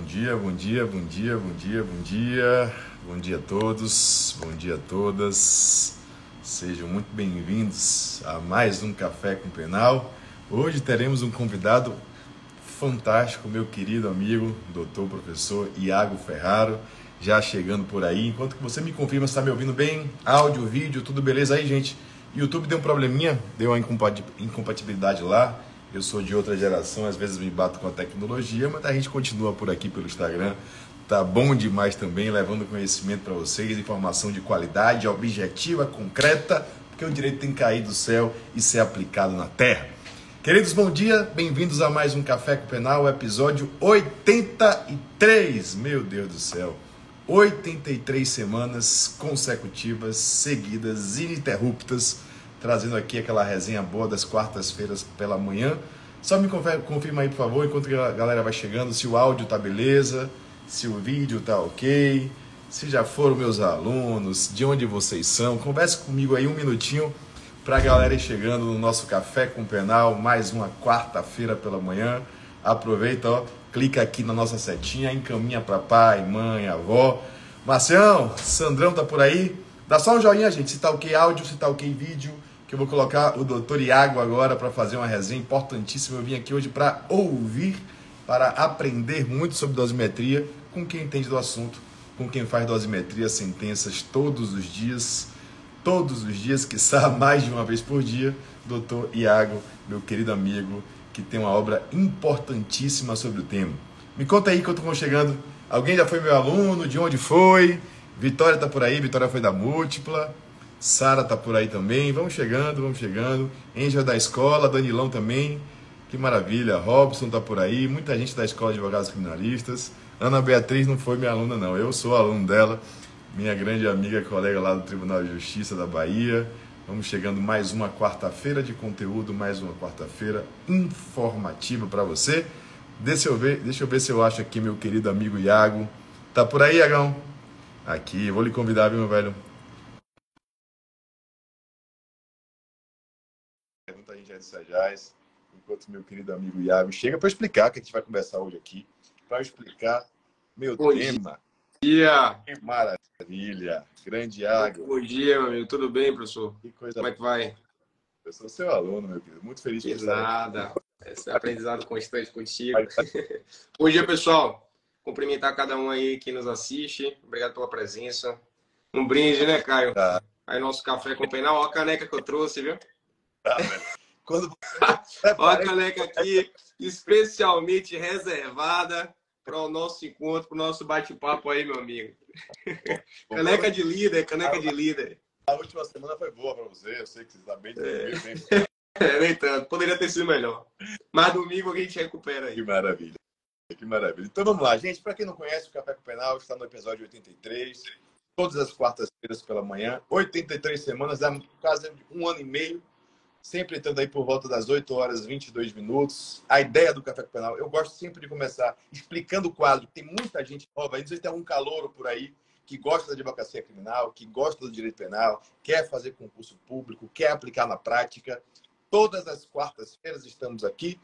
dia, bom dia, bom dia, bom dia, bom dia. Bom dia a todos, bom dia a todas. Sejam muito bem-vindos a mais um Café com Penal. Hoje teremos um convidado fantástico, meu querido amigo, doutor, professor Iago Ferraro, já chegando por aí. Enquanto que você me confirma se está me ouvindo bem, áudio, vídeo, tudo beleza aí, gente? YouTube deu um probleminha, deu uma incompatibilidade lá. Eu sou de outra geração, às vezes me bato com a tecnologia, mas a gente continua por aqui pelo Instagram. Tá bom demais também, levando conhecimento para vocês, informação de qualidade, objetiva, concreta, porque o direito tem que cair do céu e ser aplicado na terra. Queridos, bom dia, bem-vindos a mais um Café com Penal, episódio 83. Meu Deus do céu, 83 semanas consecutivas, seguidas, ininterruptas, trazendo aqui aquela resenha boa das quartas-feiras pela manhã. Só me confirma aí, por favor, enquanto a galera vai chegando, se o áudio tá beleza, se o vídeo tá ok, se já foram meus alunos, de onde vocês são. Converse comigo aí um minutinho para a galera ir chegando no nosso Café com Penal, mais uma quarta-feira pela manhã. Aproveita, ó, clica aqui na nossa setinha, encaminha para pai, mãe, avó. Marcião, Sandrão tá por aí? Dá só um joinha, gente, se tá ok áudio, se tá ok vídeo, que eu vou colocar o doutor Iago agora para fazer uma resenha importantíssima. Eu vim aqui hoje para ouvir, para aprender muito sobre dosimetria com quem entende do assunto, com quem faz dosimetria, sentenças todos os dias, quiçá mais de uma vez por dia, doutor Iago, meu querido amigo, que tem uma obra importantíssima sobre o tema. Me conta aí enquanto vão chegando. Alguém já foi meu aluno? De onde foi? Vitória tá por aí, Vitória foi da Múltipla. Sara tá por aí também. Vamos chegando, vamos chegando. Angel da escola, Danilão também. Que maravilha. Robson tá por aí. Muita gente da Escola de Advogados Criminalistas. Ana Beatriz não foi minha aluna, não. Eu sou aluno dela. Minha grande amiga, colega lá do Tribunal de Justiça da Bahia. Vamos chegando mais uma quarta-feira de conteúdo, mais uma quarta-feira informativa para você. Deixa eu ver se eu acho aqui meu querido amigo Iago. Tá por aí, Iagão? Aqui, vou lhe convidar, viu, meu velho? Pergunta a gente aí do Sajaz, enquanto meu querido amigo Iago chega para explicar o que a gente vai conversar hoje aqui. Para explicar meu tema. Bom dia. Que maravilha. Grande Iago. Bom dia, meu amigo. Tudo bem, professor? Que coisa Como é que vai? Eu sou seu aluno, meu querido. Muito feliz por estar nada. Esse aprendizado constante contigo. Bom dia, pessoal. Cumprimentar cada um aí que nos assiste. Obrigado pela presença. Um brinde, né, Caio? Tá. Aí nosso café com penal. Olha a caneca que eu trouxe, viu? Tá, quando Olha a caneca aqui, especialmente reservada para o nosso encontro, para o nosso bate-papo aí, meu amigo. Caneca de líder, caneca de líder. A última semana foi boa para você, eu sei que você está bem tranquilo. Nem tanto, poderia ter sido melhor. Mas domingo a gente recupera aí. Que maravilha, que maravilha. Então vamos lá, gente. Para quem não conhece, o Café com Penal está no episódio 83, todas as quartas-feiras pela manhã, 83 semanas, há quase um ano e meio, sempre estando aí por volta das 8 horas e 22 minutos. A ideia do Café com Penal, eu gosto sempre de começar explicando o quadro. Tem muita gente nova, não sei se tem algum calouro por aí que gosta da advocacia criminal, que gosta do direito penal, quer fazer concurso público, quer aplicar na prática. Todas as quartas-feiras estamos aqui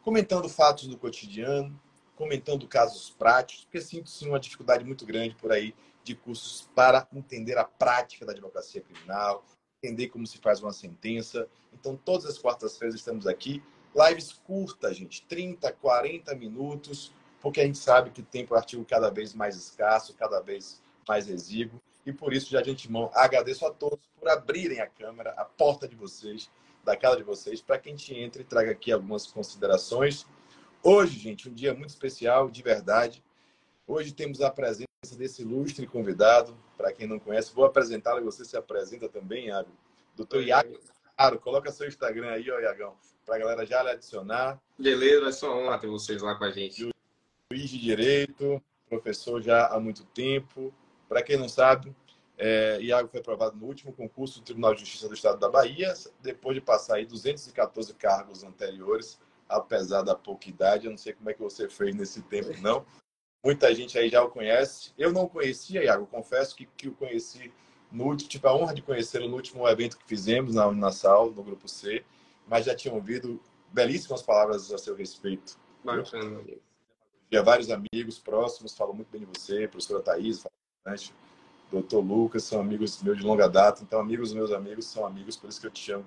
comentando fatos do cotidiano, comentando casos práticos, porque sinto sim uma dificuldade muito grande por aí de cursos para entender a prática da advocacia criminal, entender como se faz uma sentença. Então, todas as quartas-feiras estamos aqui. Lives curtas, gente, 30, 40 minutos, porque a gente sabe que tem o artigo cada vez mais escasso, cada vez mais exíguo. E por isso, já de antemão, agradeço a todos por abrirem a câmera, a porta de vocês, da casa de vocês, para que a gente entre e traga aqui algumas considerações. Hoje, gente, um dia muito especial, de verdade. Hoje temos a presença desse ilustre convidado. Para quem não conhece, vou apresentá-lo e você se apresenta também, Iago. Doutor Iago, claro, coloca seu Instagram aí, ó, Iagão, para a galera já lhe adicionar. Beleza, vai ser uma honra ter vocês lá com a gente. Juiz de Direito, professor já há muito tempo. Para quem não sabe, Iago foi aprovado no último concurso do Tribunal de Justiça do Estado da Bahia, depois de passar aí 214 cargos anteriores, apesar da pouca idade. Eu não sei como é que você fez nesse tempo, não. Muita gente aí já o conhece. Eu não conhecia, Iago, confesso que o conheci no último, tive a honra de conhecê-lo no último evento que fizemos na Uninasal, no Grupo C, mas já tinha ouvido belíssimas palavras a seu respeito. Bacana, amigo. Já vários amigos próximos falam muito bem de você, professora Thaís, fala bastante, doutor Lucas, são amigos meus de longa data, então amigos meus amigos são amigos, por isso que eu te chamo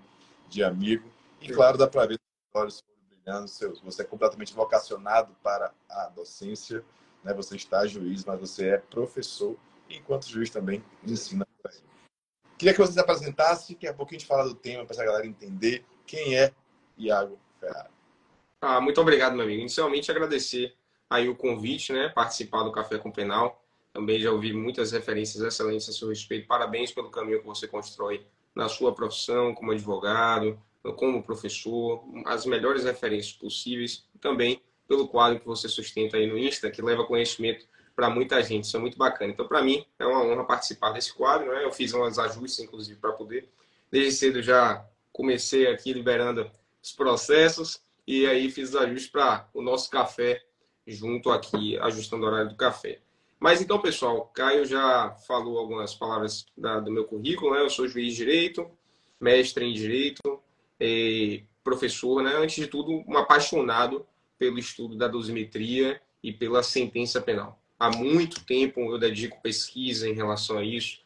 de amigo. E claro, dá para ver os olhos brilhando, você é completamente vocacionado para a docência, né? Você está juiz, mas você é professor, e enquanto juiz também ensina. Queria que você se apresentasse, que é um pouquinho de falar do tema, para essa galera entender quem é Iago Ferrari. Muito obrigado, meu amigo. Inicialmente, agradecer aí o convite, né? Participar do Café com Penal. Também já ouvi muitas referências excelentes a seu respeito. Parabéns pelo caminho que você constrói na sua profissão, como advogado, como professor, as melhores referências possíveis. E também pelo quadro que você sustenta aí no Insta, que leva conhecimento para muita gente. Isso é muito bacana. Então, para mim, é uma honra participar desse quadro, né? Eu fiz umas ajustes, inclusive, para poder. Desde cedo já comecei aqui liberando os processos e aí fiz os ajustes para o nosso café junto aqui, ajustando o horário do café. Mas então, pessoal, Caio já falou algumas palavras do meu currículo, né? Eu sou juiz de direito, mestre em direito, professor, né? Antes de tudo, um apaixonado pelo estudo da dosimetria e pela sentença penal. Há muito tempo eu dedico pesquisa em relação a isso,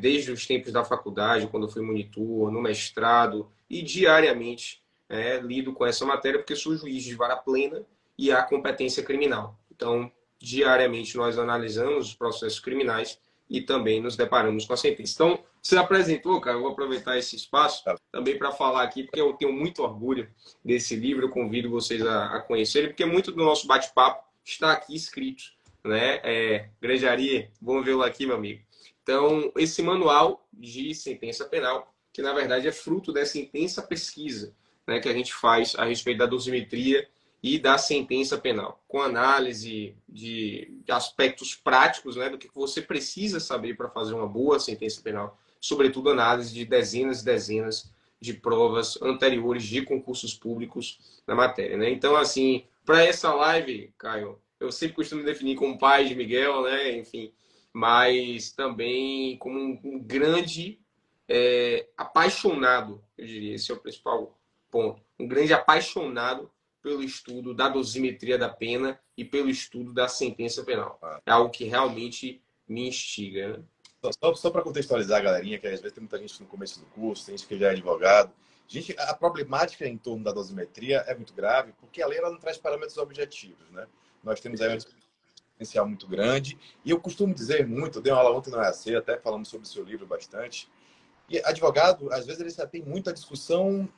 desde os tempos da faculdade, quando eu fui monitor, no mestrado, e diariamente lido com essa matéria, porque sou juiz de vara plena e há competência criminal. Então, diariamente nós analisamos os processos criminais e também nos deparamos com a sentença. Então, você apresentou, cara, eu vou aproveitar esse espaço também para falar aqui, porque eu tenho muito orgulho desse livro, eu convido vocês a conhecerem, porque muito do nosso bate-papo está aqui escrito, né? Grande Ari, vamos vê-lo aqui, meu amigo. Então, esse manual de sentença penal, que na verdade é fruto dessa intensa pesquisa, né, que a gente faz a respeito da dosimetria e da sentença penal, com análise de aspectos práticos, né, do que você precisa saber para fazer uma boa sentença penal, sobretudo análise de dezenas e dezenas de provas anteriores de concursos públicos na matéria, né? Então, assim, para essa live, Caio, eu sempre costumo definir como pai de Miguel, né? Enfim, mas também como um grande apaixonado, eu diria, esse é o principal ponto, um grande apaixonado pelo estudo da dosimetria da pena e pelo estudo da sentença penal. É algo que realmente me instiga, né? Só para contextualizar a galerinha, que às vezes tem muita gente no começo do curso, tem gente que já é advogado. Gente, a problemática em torno da dosimetria é muito grave, porque a lei ela não traz parâmetros objetivos, né? Nós temos aí um potencial muito grande, e eu costumo dizer muito, eu dei uma aula ontem no EAC, até falamos sobre o seu livro bastante, e advogado, às vezes, ele tem muita discussão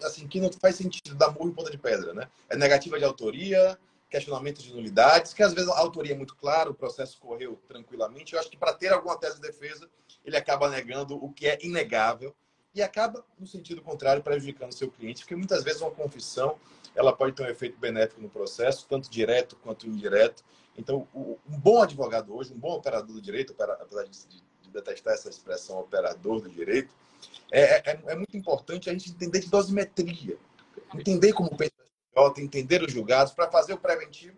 assim, que não faz sentido, dar murro em ponta de pedra, né? É negativa de autoria, questionamento de nulidades, que às vezes a autoria é muito clara, o processo correu tranquilamente. Eu acho que para ter alguma tese de defesa, ele acaba negando o que é inegável e acaba, no sentido contrário, prejudicando o seu cliente, porque muitas vezes uma confissão ela pode ter um efeito benéfico no processo, tanto direto quanto indireto. Então, um bom advogado hoje, um bom operador do direito, apesar de detestar essa expressão operador do direito, é muito importante a gente entender de dosimetria, entender como pensa a STJ, entender os julgados, para fazer o preventivo,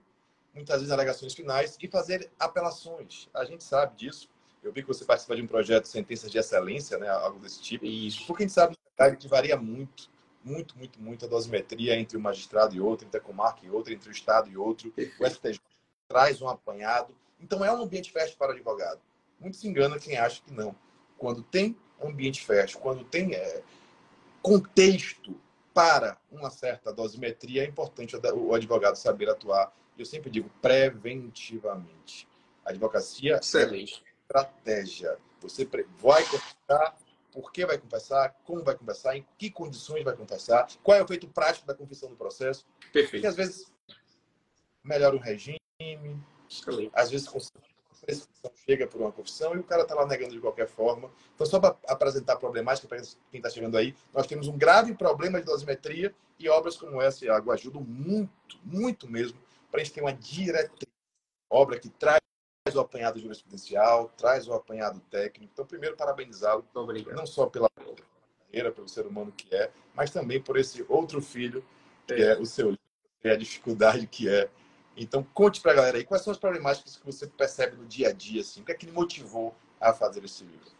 muitas vezes alegações finais, e fazer apelações. A gente sabe disso. Eu vi que você participa de um projeto de sentenças de excelência, né, algo desse tipo. Isso. Porque a gente sabe que varia muito a dosimetria entre um magistrado e outro, entre a comarca e outro, entre o Estado e outro. O STJ traz um apanhado. Então, é um ambiente fértil para o advogado. Muito se engana quem acha que não. Quando tem ambiente fértil, quando tem contexto para uma certa dosimetria, é importante o advogado saber atuar. Eu sempre digo preventivamente. A advocacia Excelente. É estratégia. Você vai confessar, por que vai confessar, como vai confessar, em que condições vai confessar, qual é o efeito prático da confissão do processo. Perfeito. Porque às vezes melhora o regime, Excelente. às vezes a prescrição chega por uma confissão e o cara está lá negando de qualquer forma. Então, só para apresentar a problemática para quem está chegando aí, nós temos um grave problema de dosimetria e obras como essa, Iago, ajudam muito mesmo para a gente ter uma diretriz. Obra que traz o apanhado jurisprudencial, traz o apanhado técnico. Então, primeiro, parabenizá-lo, não só pela carreira, pelo ser humano que é, mas também por esse outro filho, que é o seu livro, e a dificuldade que é. Então, conte para a galera aí, quais são as problemáticas que você percebe no dia a dia, assim, o que é que lhe motivou a fazer esse livro?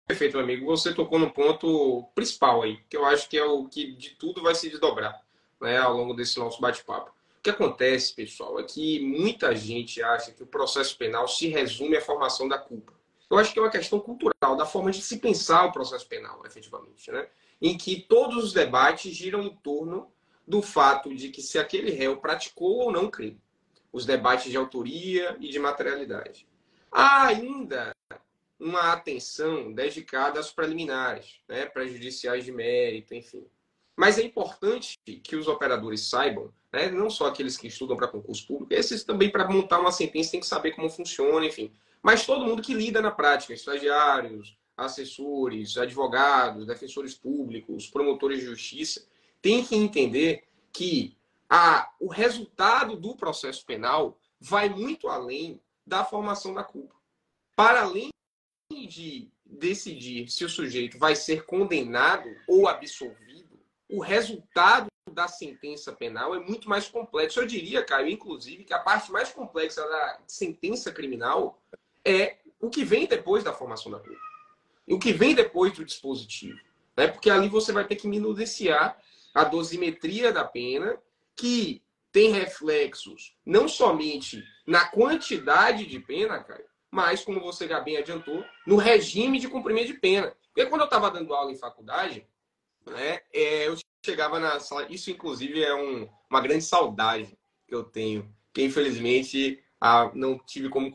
Perfeito, meu amigo. Você tocou no ponto principal aí, que eu acho que é o que de tudo vai se desdobrar, né, ao longo desse nosso bate-papo. que acontece, pessoal, é que muita gente acha que o processo penal se resume à formação da culpa. Eu acho que é uma questão cultural, da forma de se pensar o processo penal, efetivamente, né? Em que todos os debates giram em torno do fato de que se aquele réu praticou ou não crime. Os debates de autoria e de materialidade. Há ainda uma atenção dedicada às preliminares, né, prejudiciais de mérito, enfim. Mas é importante que os operadores saibam, né, não só aqueles que estudam para concurso público, esses também para montar uma sentença tem que saber como funciona, enfim. Mas todo mundo que lida na prática, estagiários, assessores, advogados, defensores públicos, promotores de justiça, tem que entender que o resultado do processo penal vai muito além da formação da culpa. Para além de decidir se o sujeito vai ser condenado ou absolvido, o resultado da sentença penal é muito mais complexo. Eu diria, Caio, inclusive, que a parte mais complexa da sentença criminal é o que vem depois da formação da culpa. E o que vem depois do dispositivo. Né? Porque ali você vai ter que minuciar a dosimetria da pena, que tem reflexos não somente na quantidade de pena, Caio, mas, como você já bem adiantou, no regime de cumprimento de pena. Porque quando eu estava dando aula em faculdade, né, eu chegava na sala... Isso, inclusive, é uma grande saudade que eu tenho, que, infelizmente, não tive como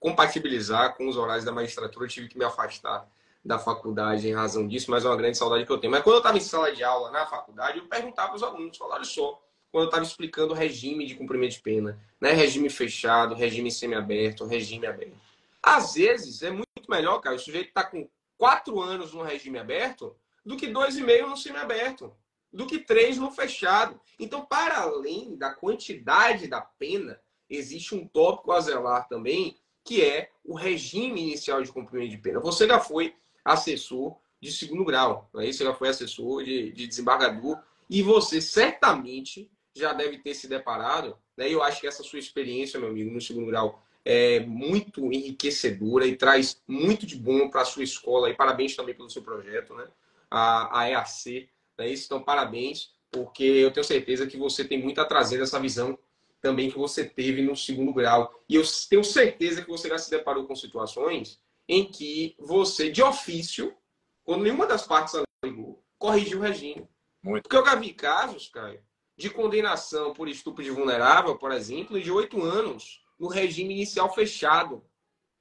compatibilizar com os horários da magistratura, eu tive que me afastar da faculdade em razão disso, mas é uma grande saudade que eu tenho. Mas quando eu estava em sala de aula na faculdade, eu perguntava para os alunos, falaram só, quando eu estava explicando o regime de cumprimento de pena, né? Regime fechado, regime semiaberto, regime aberto. Às vezes, é muito melhor, cara, o sujeito está com 4 anos no regime aberto do que 2,5 no semiaberto, do que 3 no fechado. Então, para além da quantidade da pena, existe um tópico a zelar também, que é o regime inicial de cumprimento de pena. Você já foi assessor de segundo grau, né? Você já foi assessor de desembargador, e você certamente já deve ter se deparado, né? Eu acho que essa sua experiência, meu amigo, no segundo grau é muito enriquecedora e traz muito de bom para a sua escola. E parabéns também pelo seu projeto, né? A EAC. Né? Então, parabéns, porque eu tenho certeza que você tem muito a trazer essa visão também que você teve no segundo grau. E eu tenho certeza que você já se deparou com situações em que você, de ofício, quando nenhuma das partes alegou, corrigiu o regime. Muito. Porque eu já vi casos, Caio, de condenação por estupro de vulnerável, por exemplo, de 8 anos no regime inicial fechado,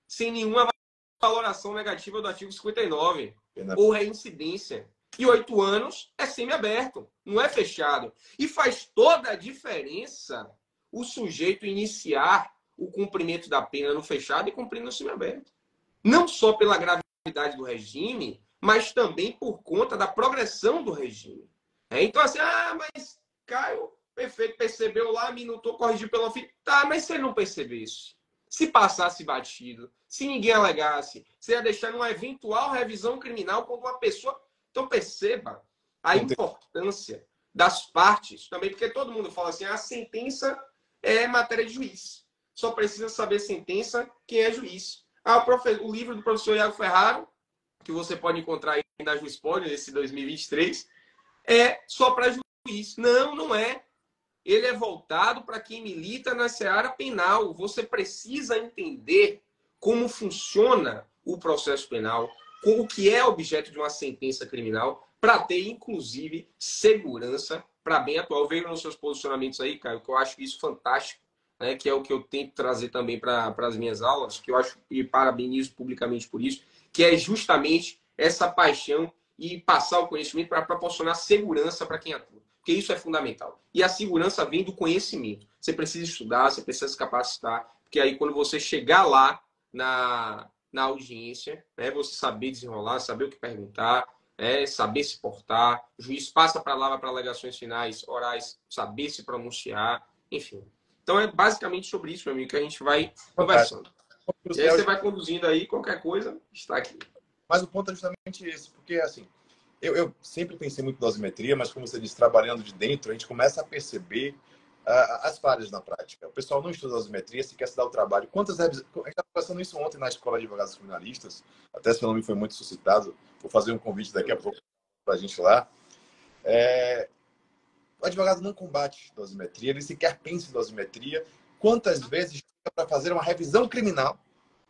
sem nenhuma valoração negativa do artigo 59, ou reincidência. E 8 anos é semiaberto, não é fechado. E faz toda a diferença o sujeito iniciar o cumprimento da pena no fechado e cumprir no semiaberto. Não só pela gravidade do regime, mas também por conta da progressão do regime. Então, assim, mas Caio, perfeito, percebeu lá, minutou, corrigiu pelo fim. Tá, mas se ele não percebesse, se passasse batido, se ninguém alegasse, você ia deixar numa eventual revisão criminal quando uma pessoa... Então, perceba a importância das partes também, porque todo mundo fala assim, a sentença é matéria de juiz. Só precisa saber sentença quem é juiz. O livro do professor Iago Ferraro, que você pode encontrar aí na Juizpod, nesse 2023, é só para juiz. Não, não é. Ele é voltado para quem milita na seara penal. Você precisa entender como funciona o processo penal, o que é objeto de uma sentença criminal, para ter, inclusive, segurança para bem atuar. Eu vejo nos seus posicionamentos aí, Caio, que eu acho isso fantástico, né? Que é o que eu tento trazer também para as minhas aulas, que eu acho, e parabenizo publicamente por isso, que é justamente essa paixão e passar o conhecimento para proporcionar segurança para quem atua. Porque isso é fundamental. E a segurança vem do conhecimento. Você precisa estudar, você precisa se capacitar, porque aí quando você chegar lá na audiência, né, você saber desenrolar, saber o que perguntar, saber se portar, o juiz passa a palavra para alegações finais, orais, saber se pronunciar, enfim. Então é basicamente sobre isso, meu amigo, que a gente vai conversando. E aí você vai conduzindo aí, qualquer coisa, está aqui. Mas o ponto é justamente esse, porque assim, eu sempre pensei muito em dosimetria, mas como você disse, trabalhando de dentro, a gente começa a perceber as falhas na prática. O pessoal não estuda dosimetria, se quer se dar o trabalho. Quantas revisões... A gente estava conversando isso ontem na Escola de Advogados Criminalistas, até seu nome foi muito suscitado, vou fazer um convite daqui a pouco para a gente lá. O advogado não combate dosimetria, ele sequer pensa em dosimetria. Quantas vezes chega para fazer uma revisão criminal,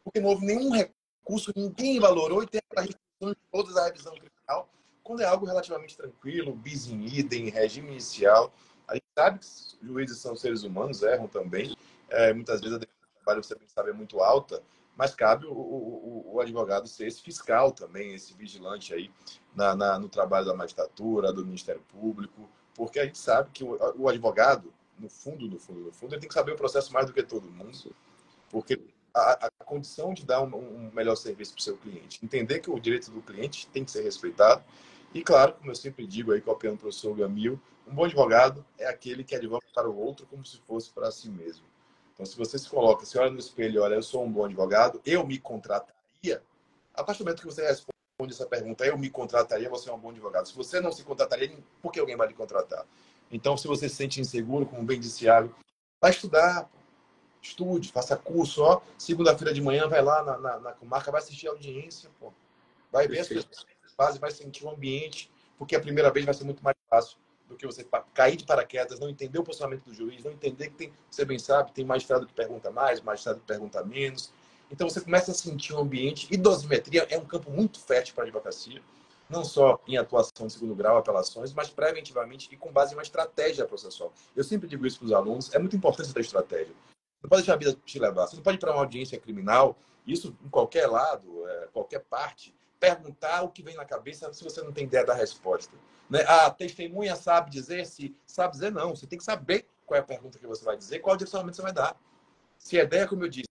porque não houve nenhum recurso, ninguém valorou e tem aquela restrição de toda a revisão criminal, quando é algo relativamente tranquilo, bis in idem, regime inicial. A gente sabe que os juízes são seres humanos, erram também. Muitas vezes a defesa do trabalho, você tem que saber, é muito alta, mas cabe o advogado ser esse fiscal também, esse vigilante aí no trabalho da magistratura, do Ministério Público, porque a gente sabe que o advogado, no fundo, ele tem que saber o processo mais do que todo mundo, porque a condição de dar um melhor serviço para o seu cliente, entender que o direito do cliente tem que ser respeitado, e claro, como eu sempre digo aí, copiando o professor Gamil, um bom advogado é aquele que advoga para o outro como se fosse para si mesmo. Então, se você se coloca, se olha no espelho e olha, eu sou um bom advogado, eu me contrataria, a partir do momento que você responde essa pergunta, eu me contrataria, você é um bom advogado. Se você não se contrataria, por que alguém vai lhe contratar? Então, se você se sente inseguro, como bem disse Thiago, vai estudar, estude, faça curso, ó, segunda-feira de manhã vai lá na comarca, vai assistir a audiência, pô. Vai ver as pessoas que fazem, vai sentir o ambiente, porque a primeira vez vai ser muito mais fácil do que você cair de paraquedas, não entender o posicionamento do juiz, não entender que tem, você bem sabe, tem magistrado que pergunta mais, magistrado que pergunta menos. Então você começa a sentir o ambiente, e dosimetria é um campo muito fértil para a advocacia, não só em atuação de segundo grau, apelações, mas preventivamente e com base em uma estratégia processual. Eu sempre digo isso para os alunos, é muito importante ter estratégia. Não pode deixar a vida te levar. Você não pode ir para uma audiência criminal, isso em qualquer lado, qualquer parte, perguntar o que vem na cabeça se você não tem ideia da resposta. Né? A testemunha sabe dizer, se sabe dizer, não. Você tem que saber qual é a pergunta que você vai dizer, qual direcionamento você vai dar. Se a ideia, como eu disse,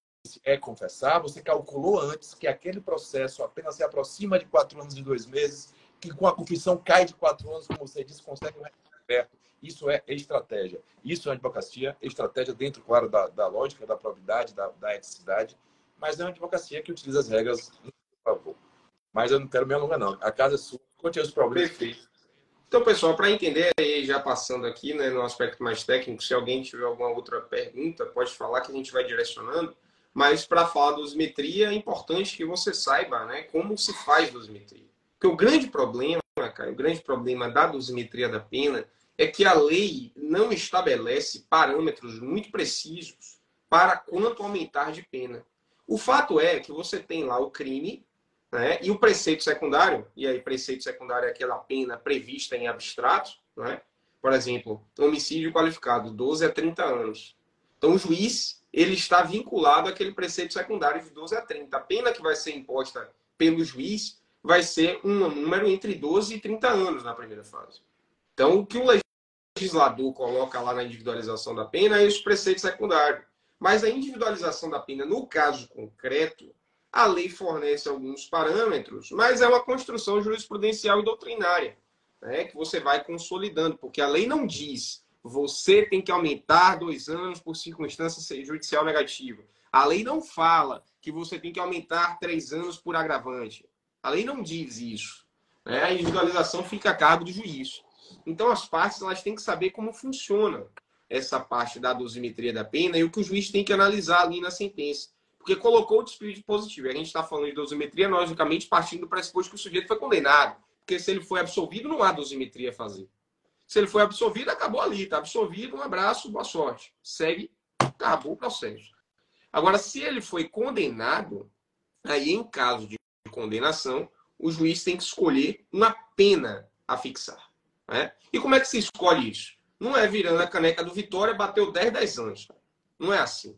é confessar, você calculou antes que aquele processo apenas se aproxima de 4 anos e 2 meses, que com a confissão cai de 4 anos, como você disse, consegue um resultado perto. Isso é estratégia. Isso é advocacia, estratégia dentro, claro, da lógica, da probidade, da eticidade, mas é uma advocacia que utiliza as regras em favor. Mas eu não quero me alongar, não. A casa é sua, conte os problemas. Perfeito. Então, pessoal, para entender, já passando aqui, né, no aspecto mais técnico, se alguém tiver alguma outra pergunta, pode falar que a gente vai direcionando. Mas para falar de dosimetria, é importante que você saiba, né, como se faz dosimetria. Porque o grande problema, cara, o grande problema da dosimetria da pena é que a lei não estabelece parâmetros muito precisos para quanto aumentar de pena. O fato é que você tem lá o crime, né, e o preceito secundário, e aí preceito secundário é aquela pena prevista em abstrato, né? Por exemplo, homicídio qualificado, 12 a 30 anos. Então o juiz, ele está vinculado àquele preceito secundário de 12 a 30. A pena que vai ser imposta pelo juiz vai ser um número entre 12 e 30 anos na primeira fase. Então o que o legislador coloca lá na individualização da pena é esse preceito secundário. Mas a individualização da pena, no caso concreto, a lei fornece alguns parâmetros, mas é uma construção jurisprudencial e doutrinária, né, que você vai consolidando, porque a lei não diz você tem que aumentar 2 anos por circunstância judicial negativa. A lei não fala que você tem que aumentar 3 anos por agravante. A lei não diz isso. Né? A individualização fica a cargo do juiz. Então, as partes elas têm que saber como funciona essa parte da dosimetria da pena e o que o juiz tem que analisar ali na sentença. Porque colocou o dispositivo positivo. E a gente está falando de dosimetria, logicamente, partindo do pressuposto que o sujeito foi condenado. Porque se ele foi absolvido, não há dosimetria a fazer. Se ele foi absolvido, acabou ali. Está absolvido, um abraço, boa sorte. Segue, acabou o processo. Agora, se ele foi condenado, aí em caso de condenação, o juiz tem que escolher uma pena a fixar. Né? E como é que se escolhe isso? Não é virando a caneca do Vitória, bateu 10 anos. Não é assim.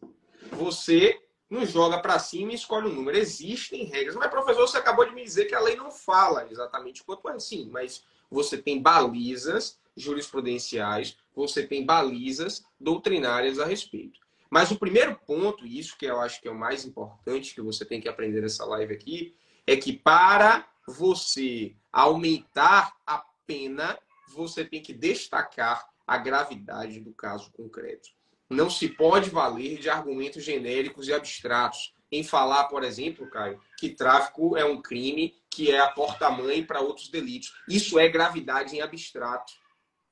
Você não joga para cima e escolhe um número. Existem regras. Mas, professor, você acabou de me dizer que a lei não fala exatamente quanto é. Sim, mas você tem balizas jurisprudenciais, você tem balizas doutrinárias a respeito. Mas o primeiro ponto, e isso que eu acho que é o mais importante que você tem que aprender nessa live aqui, é que para você aumentar a pena, você tem que destacar a gravidade do caso concreto. Não se pode valer de argumentos genéricos e abstratos em falar, por exemplo, Caio, que tráfico é um crime que é a porta-mãe para outros delitos. Isso é gravidade em abstrato.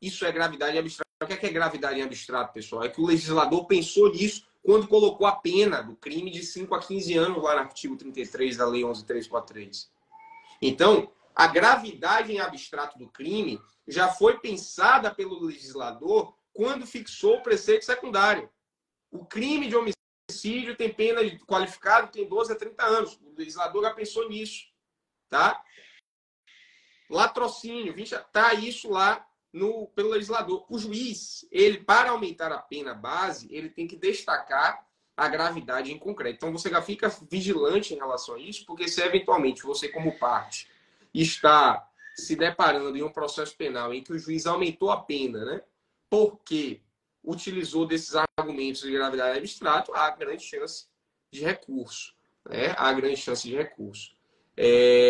Isso é gravidade em abstrato. O que é gravidade em abstrato, pessoal? É que o legislador pensou nisso quando colocou a pena do crime de 5 a 15 anos lá no artigo 33 da Lei 11.343. Então, A gravidade em abstrato do crime já foi pensada pelo legislador quando fixou o preceito secundário. O crime de homicídio tem pena qualificada, tem 12 a 30 anos. O legislador já pensou nisso. Tá? Latrocínio, está isso lá pelo legislador. O juiz, ele, para aumentar a pena base, ele tem que destacar a gravidade em concreto. Então, você já fica vigilante em relação a isso, porque se eventualmente você, como parte, está se deparando em um processo penal em que o juiz aumentou a pena, né, porque utilizou desses argumentos de gravidade abstrato, há grande chance de recurso. Né? Há grande chance de recurso.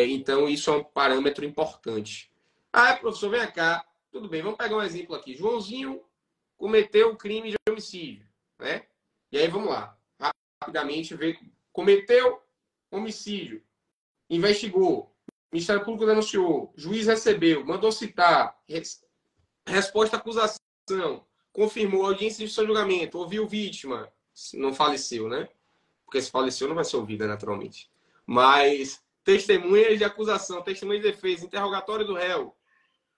Então, isso é um parâmetro importante. Ah, professor, vem cá. Tudo bem, vamos pegar um exemplo aqui. Joãozinho cometeu o crime de homicídio. Né? E aí, vamos lá. Rapidamente, cometeu homicídio. Investigou. Ministério Público denunciou. Juiz recebeu. Mandou citar. Resposta à acusação. Confirmou a audiência de seu julgamento. Ouviu vítima. Não faleceu, né? Porque se faleceu não vai ser ouvida, naturalmente. Mas testemunhas de acusação, testemunha de defesa, interrogatório do réu.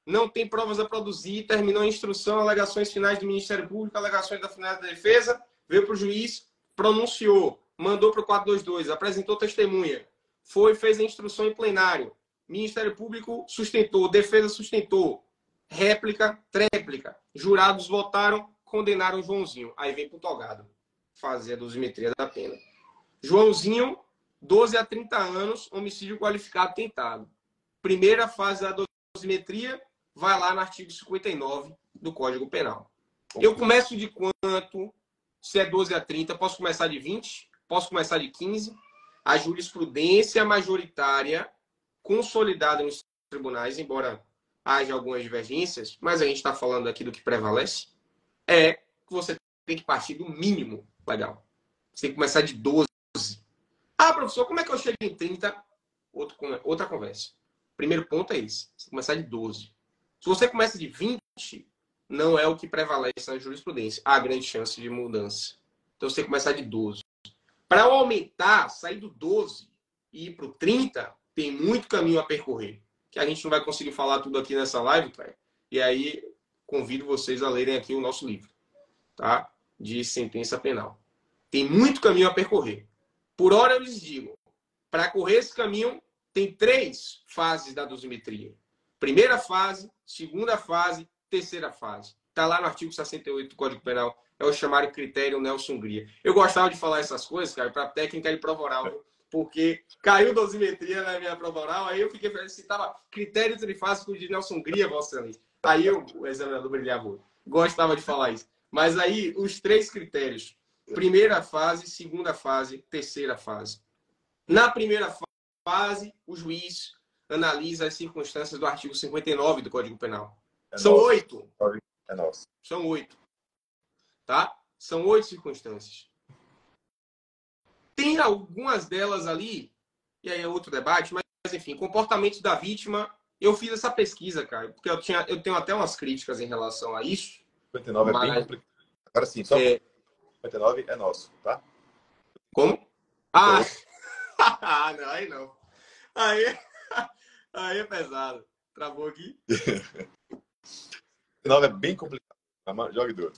Não tem provas a produzir, terminou a instrução, alegações finais do Ministério Público, alegações da finalidade da defesa, veio para o juiz, pronunciou, mandou para o 422, apresentou testemunha, fez a instrução em plenário, Ministério Público sustentou, defesa sustentou, réplica, tréplica, jurados votaram, condenaram o Joãozinho. Aí vem para o togado, fazer a dosimetria da pena. Joãozinho, 12 a 30 anos, homicídio qualificado tentado. Primeira fase da dosimetria, vai lá no artigo 59 do Código Penal. Eu começo de quanto? Se é 12 a 30, posso começar de 20? Posso começar de 15? A jurisprudência majoritária consolidada nos tribunais, embora haja algumas divergências, mas a gente está falando aqui do que prevalece, é que você tem que partir do mínimo legal. Você tem que começar de 12. Ah, professor, como é que eu chego em 30? Outra conversa. Primeiro ponto é esse. Você começar de 12. Se você começa de 20, não é o que prevalece na jurisprudência. Há grande chance de mudança. Então, você tem que começar de 12. Para eu aumentar, sair do 12 e ir para o 30, tem muito caminho a percorrer. Que a gente não vai conseguir falar tudo aqui nessa live, cara. E aí, convido vocês a lerem aqui o nosso livro, tá? De sentença penal. Tem muito caminho a percorrer. Por hora, eu lhes digo, para correr esse caminho, tem 3 fases da dosimetria. Primeira fase, segunda fase, terceira fase. Está lá no artigo 68 do Código Penal. É o chamado critério Nelson Hungria. Eu gostava de falar essas coisas, cara, para técnica de prova oral, porque caiu dosimetria na minha prova oral, aí eu fiquei citava critério trifásico de Nelson Hungria, Vossa Excelência. Aí o examinador brilhava. Gostava de falar isso. Mas aí, os 3 critérios. Primeira fase, segunda fase, terceira fase. Na primeira fase, o juiz analisa as circunstâncias do artigo 59 do Código Penal. São 8. É nosso. São 8. Tá? São 8 circunstâncias. Tem algumas delas ali, e aí é outro debate, mas enfim, comportamento da vítima. Eu fiz essa pesquisa, cara, porque eu tenho até umas críticas em relação a isso. 59 mas... é bem complicado. Agora sim, só 59 é nosso, tá? Como? Ah! Não, aí não. Aí é pesado. Travou aqui. 59 é bem complicado. Jogue duro.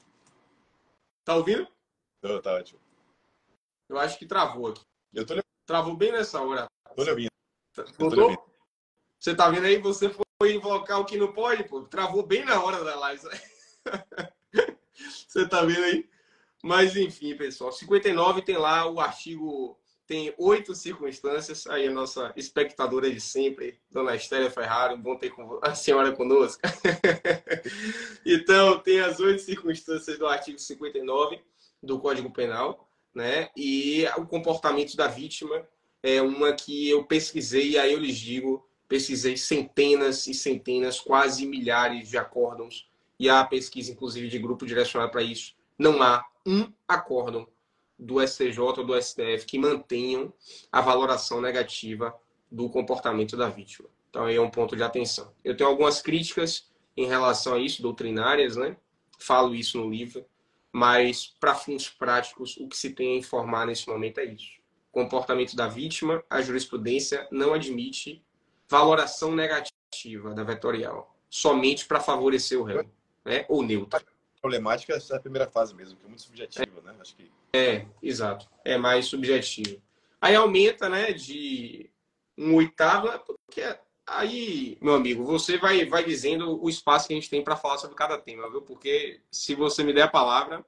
Tá ouvindo? Tá ótimo. Eu acho que travou aqui. Eu tô lhe Travou bem nessa hora. Tô lhe ouvindo. Voltou? Você tá vendo aí? Você foi invocar o que não pode, pô. Travou bem na hora da live. Você tá vendo aí? Mas, enfim, pessoal. 59 tem lá o artigo... Tem 8 circunstâncias. Aí a nossa espectadora de sempre, Dona Estélia Ferrari, bom ter a senhora conosco. Então, tem as 8 circunstâncias do artigo 59 do Código Penal, né? E o comportamento da vítima é uma que eu pesquisei, e aí eu lhes digo, pesquisei centenas e centenas, quase milhares de acórdãos, e há pesquisa, inclusive, de grupo direcionado para isso. Não há um acórdão do STJ ou do STF que mantenham a valoração negativa do comportamento da vítima. Então, aí é um ponto de atenção. Eu tenho algumas críticas em relação a isso, doutrinárias, né? Falo isso no livro, mas, para fins práticos, o que se tem a informar nesse momento é isso. Comportamento da vítima, a jurisprudência não admite valoração negativa da vetorial, somente para favorecer o réu, né? Ou neutro. A problemática é essa primeira fase mesmo, que é muito subjetiva, né? Acho que... Exato. É mais subjetivo. Aí aumenta, né, de 1/8, porque aí, meu amigo, você vai dizendo o espaço que a gente tem para falar sobre cada tema, viu? Porque se você me der a palavra,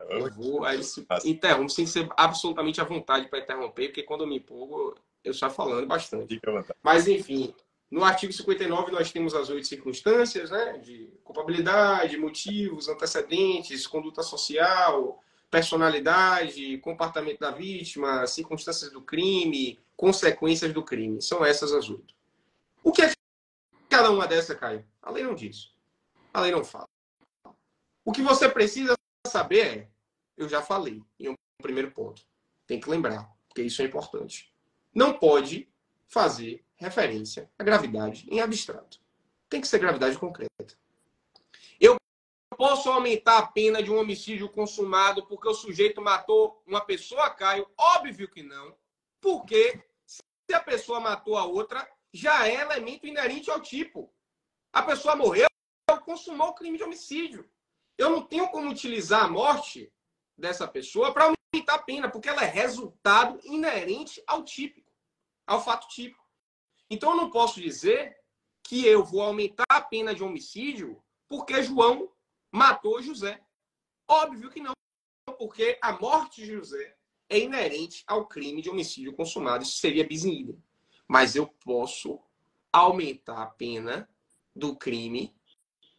eu vou, aí interrompo sem ser absolutamente à vontade para interromper, porque quando eu me empolgo, eu saio falando bastante. Mas, enfim, no artigo 59 nós temos as 8 circunstâncias, né, de culpabilidade, motivos, antecedentes, conduta social, personalidade, comportamento da vítima, circunstâncias do crime, consequências do crime. São essas as 8. O que é cada uma dessas, Caio? A lei não diz. A lei não fala. O que você precisa saber é, eu já falei em um primeiro ponto. Tem que lembrar, porque isso é importante. Não pode fazer referência à gravidade em abstrato. Tem que ser gravidade concreta. Eu posso aumentar a pena de um homicídio consumado porque o sujeito matou uma pessoa, Caio? Óbvio que não. Porque se a pessoa matou a outra, já é elemento inerente ao tipo. A pessoa morreu, consumou o crime de homicídio. Eu não tenho como utilizar a morte dessa pessoa para aumentar a pena, porque ela é resultado inerente ao típico, ao fato típico. Então, eu não posso dizer que eu vou aumentar a pena de homicídio porque João matou José. Óbvio que não, porque a morte de José é inerente ao crime de homicídio consumado. Isso seria bis in idem. Mas eu posso aumentar a pena do crime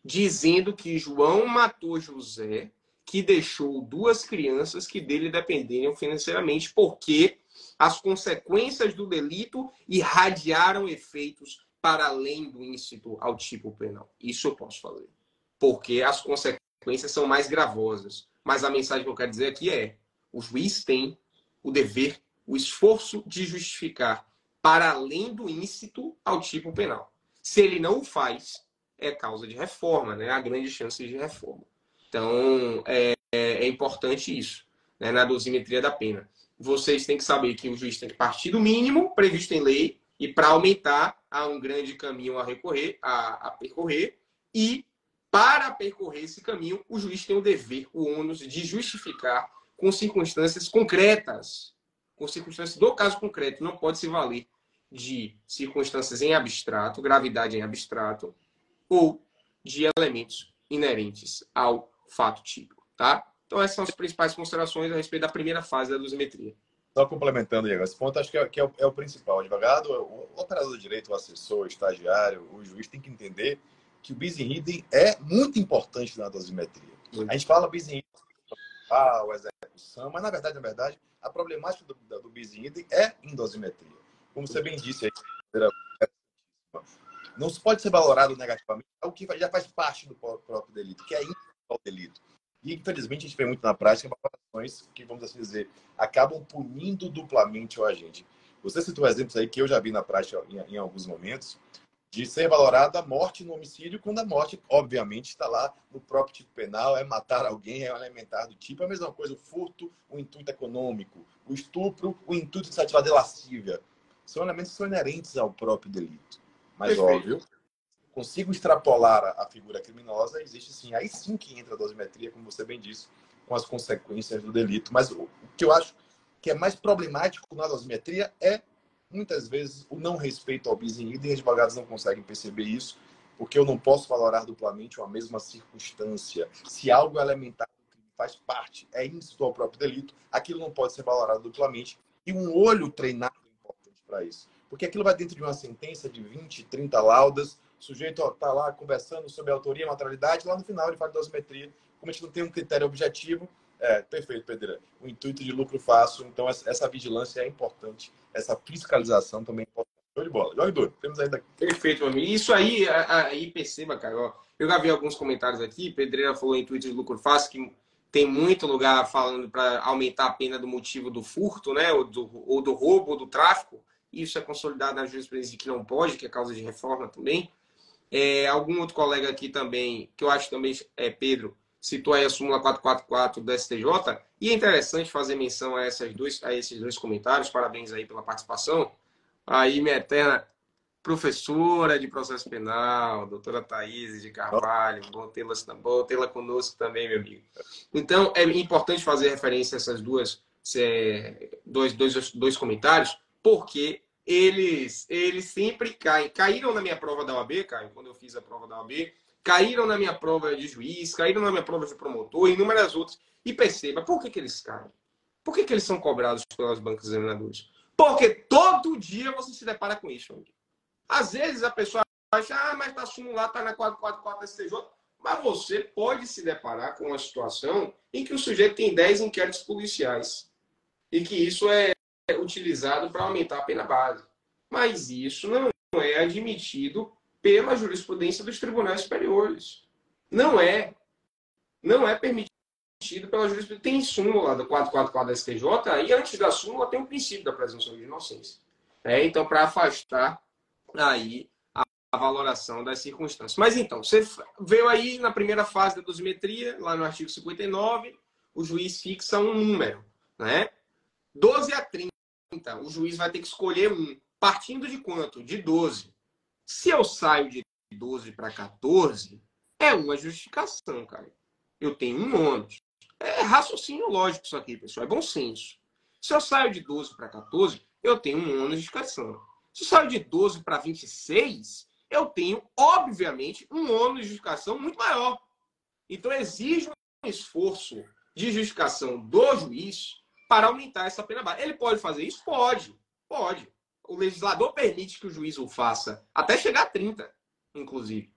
dizendo que João matou José, que deixou 2 crianças que dele dependeriam financeiramente, porque as consequências do delito irradiaram efeitos para além do íncito ao tipo penal. Isso eu posso fazer. Porque as consequências são mais gravosas. Mas a mensagem que eu quero dizer aqui é: o juiz tem o dever, o esforço de justificar para além do íncito ao tipo penal. Se ele não o faz, é causa de reforma, né? Há grande chance de reforma. Então, é importante isso, né? Na dosimetria da pena. Vocês têm que saber que o juiz tem que partir do mínimo previsto em lei e para aumentar há um grande caminho a percorrer e para percorrer esse caminho, o juiz tem o dever, o ônus de justificar com circunstâncias concretas, com circunstâncias do caso concreto. Não pode se valer de circunstâncias em abstrato, gravidade em abstrato, ou de elementos inerentes ao fato típico, tá? Então, essas são as principais considerações a respeito da primeira fase da dosimetria. Só complementando, Diego, esse ponto acho que é o principal. O advogado, o operador de direito, o assessor, o estagiário, o juiz tem que entender que o bis in idem é muito importante na dosimetria. A gente fala bis in idem, a execução, mas na verdade, a problemática do bis in idem é em dosimetria. Como você bem disse aí, não pode ser valorado negativamente algo que já faz parte do próprio delito, que é o delito. E, infelizmente, a gente vê muito na prática valorações que, vamos assim dizer, acabam punindo duplamente o agente. Você citou exemplos aí que eu já vi na prática em alguns momentos, de ser valorada a morte no homicídio, quando a morte, obviamente, está lá no próprio tipo penal, é matar alguém, é alimentar do tipo. É a mesma coisa, o furto, o intuito econômico, o estupro, o intuito de satisfazer lascívia. São elementos que são inerentes ao próprio delito. Mas, óbvio, consigo extrapolar a figura criminosa, existe sim. Aí sim que entra a dosimetria, como você bem disse, com as consequências do delito. Mas o que eu acho que é mais problemático na dosimetria é, muitas vezes, o não respeito ao bis in idem. Advogados não conseguem perceber isso, porque eu não posso valorar duplamente uma mesma circunstância. Se algo é elementar faz parte, é íncito ao próprio delito, aquilo não pode ser valorado duplamente. E um olho treinado é importante para isso. Porque aquilo vai dentro de uma sentença de 20, 30 laudas, o sujeito está lá conversando sobre a autoria e materialidade, lá no final ele faz dosimetria. Como a gente não tem um critério objetivo, perfeito, Pedreira. O intuito de lucro fácil, então essa vigilância é importante, essa fiscalização também é importante. Show de bola. Jogue duro. Temos ainda aqui. Perfeito, meu amigo. Isso aí perceba, cara. Ó, eu já vi alguns comentários aqui, Pedreira falou intuito de lucro fácil, que tem muito lugar falando para aumentar a pena do motivo do furto, né? Ou do roubo, ou do tráfico. Isso é consolidado na jurisprudência de que não pode, que é causa de reforma também. Algum outro colega aqui também, que eu acho também Pedro, citou aí a súmula 444 do STJ, e é interessante fazer menção a esses dois comentários. Parabéns aí pela participação. Aí, minha eterna professora de processo penal, doutora Thaís de Carvalho, bom tê-la conosco também, meu amigo. Então, é importante fazer referência a essas dois comentários, porque eles sempre caem. Caíram na minha prova da OAB, Caio, quando eu fiz a prova da OAB, caíram na minha prova de juiz, caíram na minha prova de promotor e inúmeras outras. E perceba, por que eles caem? Por que eles são cobrados pelas bancas examinadoras? Porque todo dia você se depara com isso, amigo. Às vezes a pessoa acha, mas tá lá, tá na 444 STJ. Mas você pode se deparar com uma situação em que o sujeito tem 10 inquéritos policiais e que isso é utilizado para aumentar a pena base. Mas isso não é admitido pela jurisprudência dos tribunais superiores. Não é permitido pela jurisprudência. Tem súmula da 444 STJ e antes da súmula tem o princípio da presunção de inocência. Então, para afastar aí a valoração das circunstâncias. Mas então, você veio aí na primeira fase da dosimetria, lá no artigo 59, o juiz fixa um número, né? 12 a 30, o juiz vai ter que escolher um. Partindo de quanto? De 12. Se eu saio de 12 para 14, é uma justificação, cara. Eu tenho um ônus. É raciocínio lógico isso aqui, pessoal. É bom senso. Se eu saio de 12 para 14, eu tenho um ônus de justificação. Se eu saio de 12 para 26, eu tenho, obviamente, um ônus de justificação muito maior. Então, exige um esforço de justificação do juiz para aumentar essa pena base. Ele pode fazer isso? Pode. Pode. O legislador permite que o juiz o faça até chegar a 30, inclusive.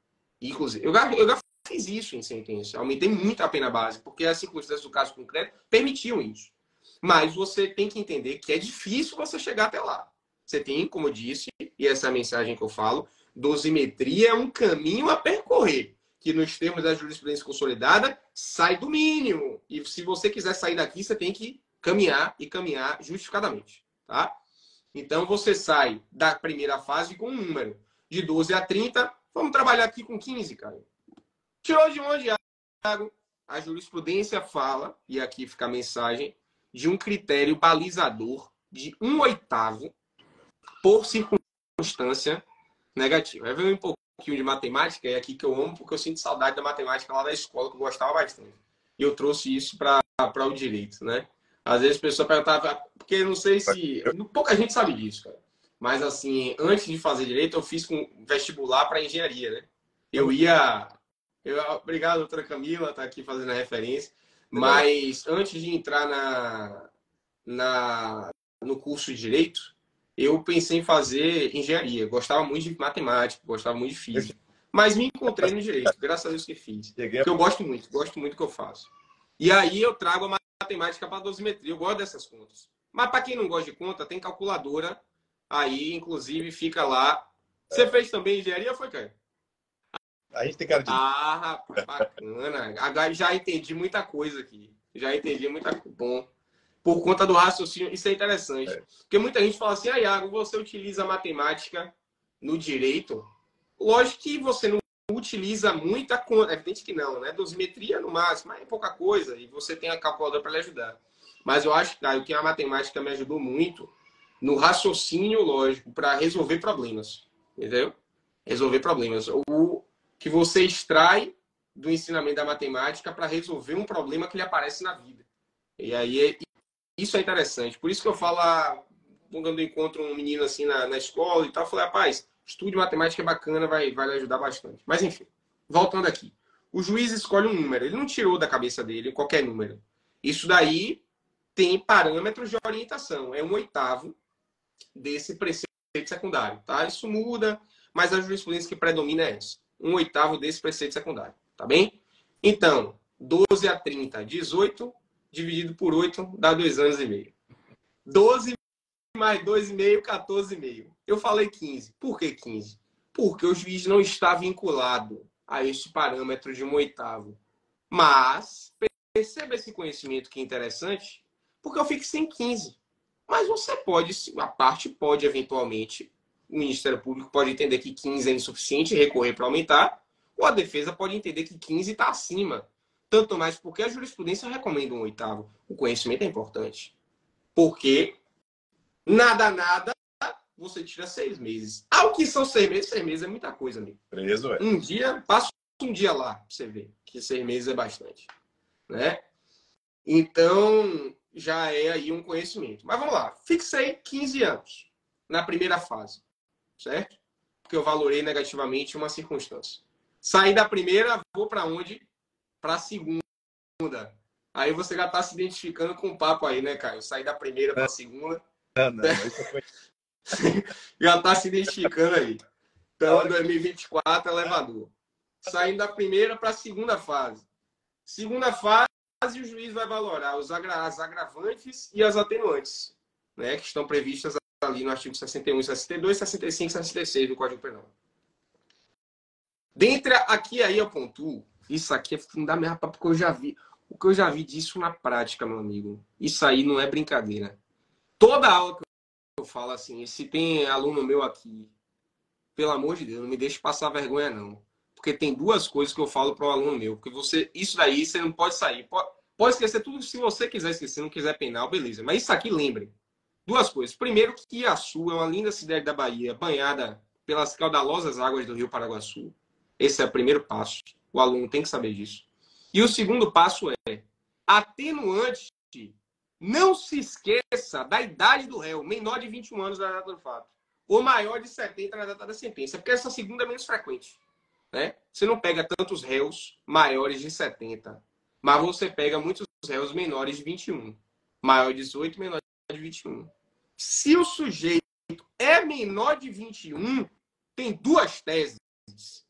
Eu já fiz isso em sentença. Aumentei muito a pena base, porque as circunstâncias do caso concreto permitiam isso. Mas você tem que entender que é difícil você chegar até lá. Você tem, como eu disse, e essa é a mensagem que eu falo, dosimetria é um caminho a percorrer, que nos termos da jurisprudência consolidada, sai do mínimo. E se você quiser sair daqui, você tem que caminhar e caminhar justificadamente. Tá? Então, você sai da primeira fase com um número. De 12 a 30, vamos trabalhar aqui com 15, cara. Tirou de onde, Thiago? A jurisprudência fala, e aqui fica a mensagem, de um critério balizador de 1/8 por circunstância negativa. Aí vem um pouquinho de matemática, é aqui que eu amo, porque eu sinto saudade da matemática lá da escola, que eu gostava bastante. E eu trouxe isso para o direito, né? Às vezes a pessoa perguntava, porque não sei se... Pouca gente sabe disso, cara. Mas, assim, antes de fazer direito, eu fiz com vestibular para engenharia, né? Obrigado, doutora Camila, tá aqui fazendo a referência. Mas antes de entrar no curso de direito, eu pensei em fazer engenharia. Gostava muito de matemática, gostava muito de física. Mas me encontrei no direito, graças a Deus que fiz. Porque eu gosto muito do que eu faço. E aí eu trago a matemática para a dosimetria. Eu gosto dessas contas. Mas para quem não gosta de conta, tem calculadora. Aí, inclusive, fica lá. Você fez também engenharia, foi, Caio? A gente tem cara de... rapaz, bacana. Agora já entendi muita coisa aqui. Já entendi muita coisa. Bom. Por conta do raciocínio, isso é interessante. Porque muita gente fala assim, Iago, você utiliza matemática no direito? Lógico que você não utiliza muita conta. É evidente que não, né? Dosimetria no máximo, mas é pouca coisa. E você tem a calculadora para lhe ajudar. Mas eu acho, Caio, que a matemática me ajudou muito no raciocínio lógico para resolver problemas. Entendeu? Resolver problemas. O que você extrai do ensinamento da matemática para resolver um problema que lhe aparece na vida. E aí, isso é interessante. Por isso que eu falo, quando eu encontro um menino assim na escola e tal, eu falei, rapaz, estude matemática é bacana, vai lhe ajudar bastante. Mas enfim, voltando aqui. O juiz escolhe um número. Ele não tirou da cabeça dele qualquer número. Isso daí tem parâmetros de orientação. É 1/8 desse preceito secundário. Tá? Isso muda, mas a jurisprudência que predomina é essa. 1/8 desse preceito secundário. Tá bem? Então, 12 a 30, 18, dividido por 8, dá 2 anos e meio. 12 mais 2,5, 14,5. Eu falei 15. Por que 15? Porque o juiz não está vinculado a este parâmetro de 1/8. Mas, perceba esse conhecimento que é interessante, porque eu fixei em 15. Mas você pode, a parte pode eventualmente, o Ministério Público pode entender que 15 é insuficiente e recorrer para aumentar, ou a defesa pode entender que 15 está acima. Tanto mais porque a jurisprudência recomenda 1/8. O conhecimento é importante. Porque nada, você tira 6 meses. O que são 6 meses? 6 meses é muita coisa, amigo. Preso, Um dia, passa um dia lá pra você ver que 6 meses é bastante, né? Então, já é aí um conhecimento. Mas vamos lá. Fixei 15 anos na primeira fase, certo? Porque eu valorei negativamente uma circunstância. Saí da primeira, vou para onde? Para a segunda. Aí você já está se identificando com o papo aí, né, Caio? Sair da primeira para a segunda. Não, isso foi... Já está se identificando aí. Então, 2024, elevador. Saindo da primeira para a segunda fase. Segunda fase, o juiz vai valorar as agravantes e as atenuantes, né, que estão previstas ali no artigo 61, 62, 65 e 66 do Código Penal. Dentre aqui aí eu pontuo, isso aqui é fundamental porque eu já vi, o que eu já vi disso na prática, meu amigo. Isso aí não é brincadeira. Toda aula que eu falo assim, se tem aluno meu aqui, pelo amor de Deus, não me deixe passar vergonha não. Porque tem duas coisas que eu falo para um aluno meu. Porque isso daí você não pode sair. Pode esquecer tudo se você quiser esquecer, não quiser penal, beleza. Mas isso aqui, lembre. Duas coisas. Primeiro, que Iaçu é uma linda cidade da Bahia, banhada pelas caudalosas águas do Rio Paraguaçu. Esse é o primeiro passo. O aluno tem que saber disso. E o segundo passo é atenuante. Não se esqueça da idade do réu, menor de 21 anos na data do fato, ou maior de 70 na data da sentença, porque essa segunda é menos frequente. Né? Você não pega tantos réus maiores de 70, mas você pega muitos réus menores de 21. Maior de 18, menor de 21. Se o sujeito é menor de 21, tem duas teses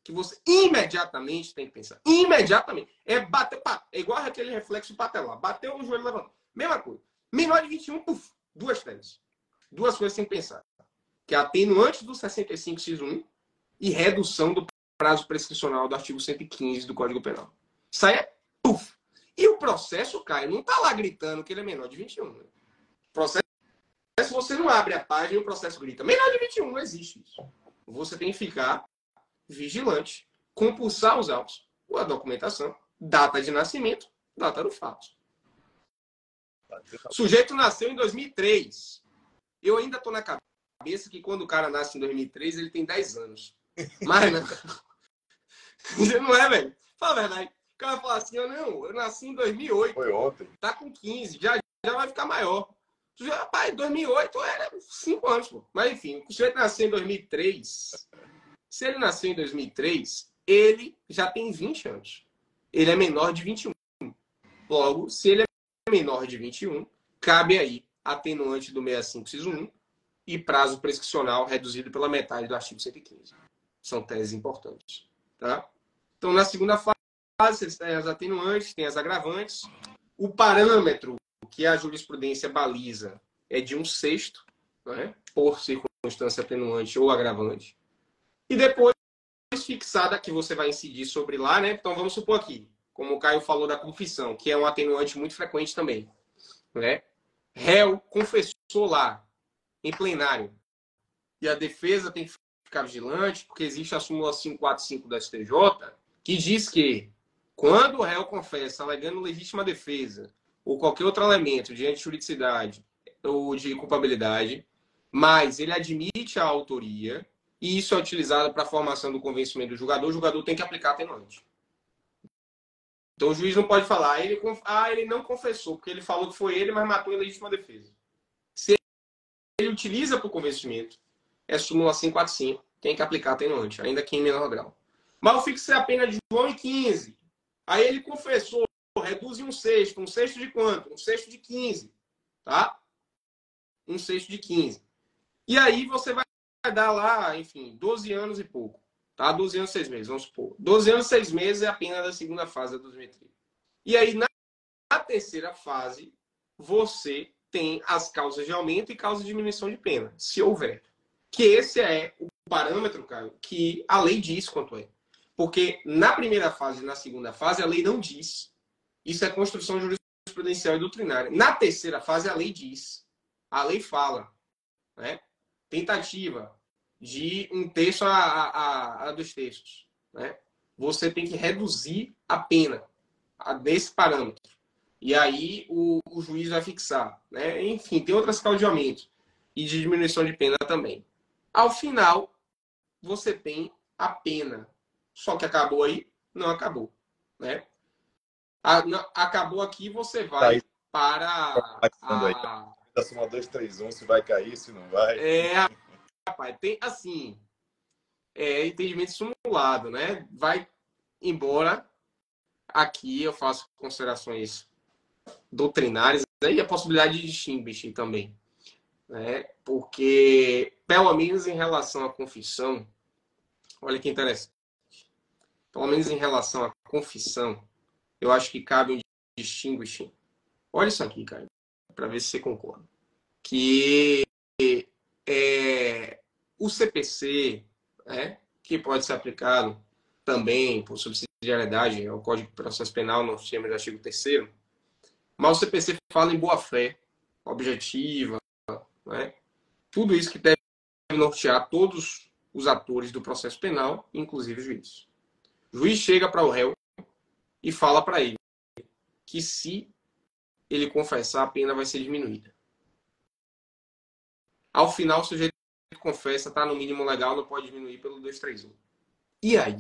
que você imediatamente tem que pensar. Imediatamente. É bater, é igual aquele reflexo patelar. Bateu o joelho, levantou. Mesma coisa. Menor de 21, puf, duas teses. Duas coisas sem pensar. Que é atenuante do 65x1 e redução do prazo prescricional do artigo 115 do Código Penal. Isso aí é puf. E o processo, Caio, não está lá gritando que ele é menor de 21. Né? O processo, você não abre a página e o processo grita. Menor de 21, não existe isso. Você tem que ficar vigilante, compulsar os autos, a documentação, data de nascimento, data do fato. O sujeito nasceu em 2003. Eu ainda estou na cabeça que quando o cara nasce em 2003, ele tem 10 anos. Mas não. Não é, velho? Fala a verdade. O cara fala assim, eu nasci em 2008. Foi ontem. Tá com 15, já vai ficar maior. Rapaz, 2008 era 5 anos, pô. Mas enfim, o sujeito nasceu em 2003. Se ele nasceu em 2003, ele já tem 20 anos. Ele é menor de 21. Logo, se ele é menor de 21, cabe aí atenuante do 65x1 e prazo prescricional reduzido pela metade do artigo 115. São teses importantes. Tá? Então, na segunda fase, tem as atenuantes, tem as agravantes. O parâmetro que a jurisprudência baliza é de 1/6, né, por circunstância atenuante ou agravante. E depois, fixada, que você vai incidir sobre lá, né? Então, vamos supor aqui, como o Caio falou da confissão, que é um atenuante muito frequente também. Né? Réu confessou lá, em plenário, e a defesa tem que ficar vigilante, porque existe a súmula 545 da STJ, que diz que, quando o réu confessa alegando legítima defesa, ou qualquer outro elemento de antijuridicidade ou de culpabilidade, mas ele admite a autoria, e isso é utilizado para a formação do convencimento do o julgador tem que aplicar atenuante. Então o juiz não pode falar, ele não confessou, porque ele falou que foi ele, mas matou em legítima defesa. Se ele utiliza para o convencimento, é súmula 545, tem que aplicar atenuante, ainda que em menor grau. Mas eu fixei a pena de João em 15. Aí ele confessou, reduz em 1/6. 1/6 de quanto? 1/6 de 15. Tá? 1/6 de 15. E aí você vai dar lá, enfim, 12 anos e pouco. Tá? 12 anos e 6 meses, vamos supor. 12 anos e 6 meses é a pena da segunda fase da dosimetria. E aí, na terceira fase, você tem as causas de aumento e causas de diminuição de pena, se houver. Que esse é o parâmetro, Caio, que a lei diz quanto é. Porque na primeira fase e na segunda fase, a lei não diz. Isso é construção jurisprudencial e doutrinária. Na terceira fase, a lei diz. A lei fala. Né? Tentativa de 1/3 a 2/3. Né? Você tem que reduzir a pena desse parâmetro. E aí o juiz vai fixar. Né? Enfim, tem outras causas de aumento e de diminuição de pena também. Ao final, você tem a pena. Só que acabou aí? Não acabou, né? Acabou aqui, você Tá vai aí, para passando aí. Da soma 2, 3, 1, se vai cair, se não vai. rapaz, tem assim, entendimento simulado, né? Vai embora. Aqui eu faço considerações doutrinárias e a possibilidade de distinguir também, né? Porque, pelo menos em relação à confissão, olha que interessante, pelo menos em relação à confissão, eu acho que cabe um distinguishing. Olha isso aqui, cara, para ver se você concorda. Que o CPC, né, que pode ser aplicado também por subsidiariedade ao Código de Processo Penal, nos termos do artigo 3º, mas o CPC fala em boa-fé, objetiva, né? Tudo isso que deve nortear todos os atores do processo penal, inclusive o juiz. O juiz chega para o réu e fala para ele que se ele confessar, a pena vai ser diminuída. Ao final, o sujeito confessa, está no mínimo legal, não pode diminuir pelo 231. E aí?